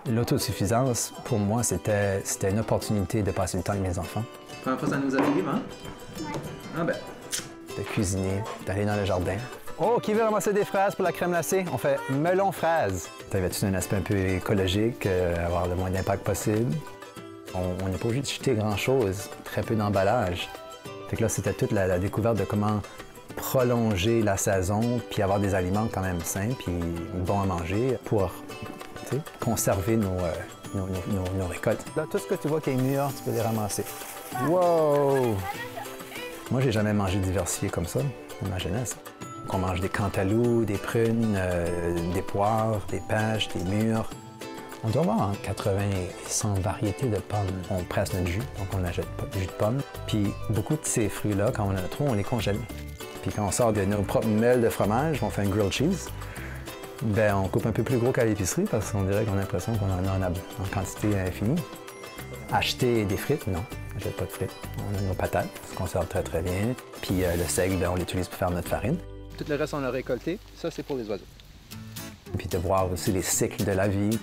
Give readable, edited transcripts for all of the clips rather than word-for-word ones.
L'autosuffisance, pour moi, c'était une opportunité de passer du temps avec mes enfants. Première fois, ça nous arrive, hein? Ah ben. De cuisiner, d'aller dans le jardin. Oh, qui veut ramasser des fraises pour la crème glacée? On fait melon fraise. Ça avait un aspect un peu écologique, avoir le moins d'impact possible. On n'est pas obligé de jeter grand-chose, très peu d'emballage. Fait que là, c'était toute la découverte de comment prolonger la saison puis avoir des aliments quand même sains puis bons à manger pour conserver nos récoltes. Là, tout ce que tu vois qui est mûr, tu peux les ramasser. Wow! Moi, j'ai jamais mangé diversifié comme ça dans ma jeunesse. On mange des cantaloupes, des prunes, des poires, des pêches, des mûres. On doit avoir entre 80 et 100 variétés de pommes. On presse notre jus, donc on achète du jus de pomme. Puis beaucoup de ces fruits-là, quand on en a trop, on les congèle. Puis quand on sort de nos propres meules de fromage, on fait un grilled cheese. Bien, on coupe un peu plus gros qu'à l'épicerie parce qu'on dirait qu'on a l'impression qu'on en a en quantité infinie. Acheter des frites, non, on n'achète pas de frites. On a nos patates, qui se conservent très très bien. Puis le seigle, bien, on l'utilise pour faire notre farine. Tout le reste, on l'a récolté. Ça, c'est pour les oiseaux. Puis de voir aussi les cycles de la vie.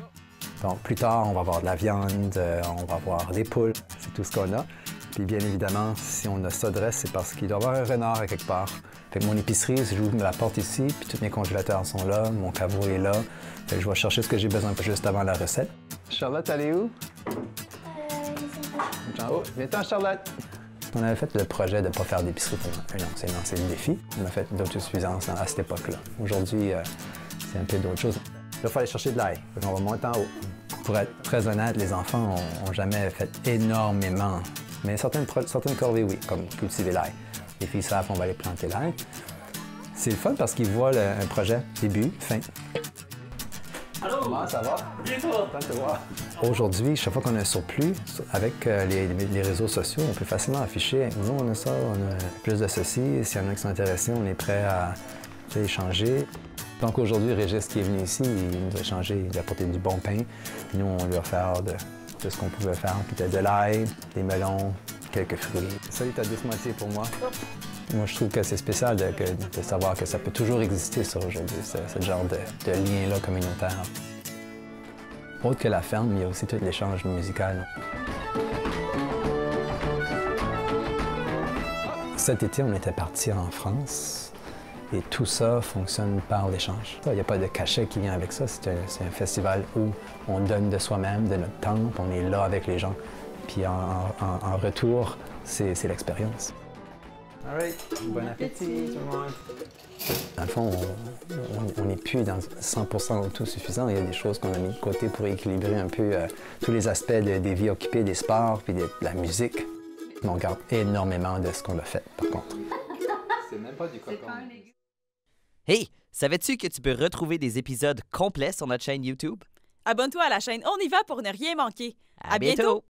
Donc, plus tard, on va avoir de la viande, on va avoir des poules. C'est tout ce qu'on a. Puis bien évidemment, si on a ça de reste, c'est parce qu'il doit y avoir un renard à quelque part. Fait que mon épicerie, j'ouvre la porte ici, puis tous mes congélateurs sont là, mon caveau est là. Fait que je vais chercher ce que j'ai besoin juste avant la recette. Charlotte, elle est où? Oh, viens-t'en, Charlotte! On avait fait le projet de ne pas faire d'épicerie pendant un an. C'est lancé le défi. On a fait d'autosuffisance à cette époque-là. Aujourd'hui, c'est un peu d'autres choses. Là, il faut aller chercher de l'ail. On va monter en haut. Pour être très honnête, les enfants n'ont jamais fait énormément. Mais certaines corvées, oui, comme cultiver l'ail. Les filles savent qu'on va aller planter l'ail. C'est le fun parce qu'ils voient un projet, début, fin. Allô? Comment ça va? Bien toi? Content de te voir. Aujourd'hui, chaque fois qu'on a un surplus, avec les réseaux sociaux, on peut facilement afficher « Nous, on a ça, on a plus de ceci. S'il y en a qui sont intéressés, on est prêt à échanger. » Donc aujourd'hui, Régis qui est venu ici, il nous a échangé, il a apporté du bon pain. Nous, on lui a offert de ce qu'on pouvait faire. Peut-être de l'ail, des melons, quelques fruits. Salut ta douce moitié pour moi. Moi, je trouve que c'est spécial de savoir que ça peut toujours exister, ça, aujourd'hui, ce genre de lien-là communautaire. Autre que la ferme, il y a aussi tout l'échange musical. Cet été, on était partis en France et tout ça fonctionne par l'échange. Il n'y a pas de cachet qui vient avec ça. C'est un festival où on donne de soi-même, de notre temps, on est là avec les gens. Puis en retour, c'est l'expérience. All right. Bon appétit, tout le monde. Dans le fond, on n'est plus dans 100% autosuffisant. Il y a des choses qu'on a mis de côté pour équilibrer un peu tous les aspects des vies occupées, des sports, puis de la musique. Mais on garde énormément de ce qu'on a fait, par contre. C'est même pas du cocon. Hey, savais-tu que tu peux retrouver des épisodes complets sur notre chaîne YouTube? Abonne-toi à la chaîne On y va pour ne rien manquer. À bientôt!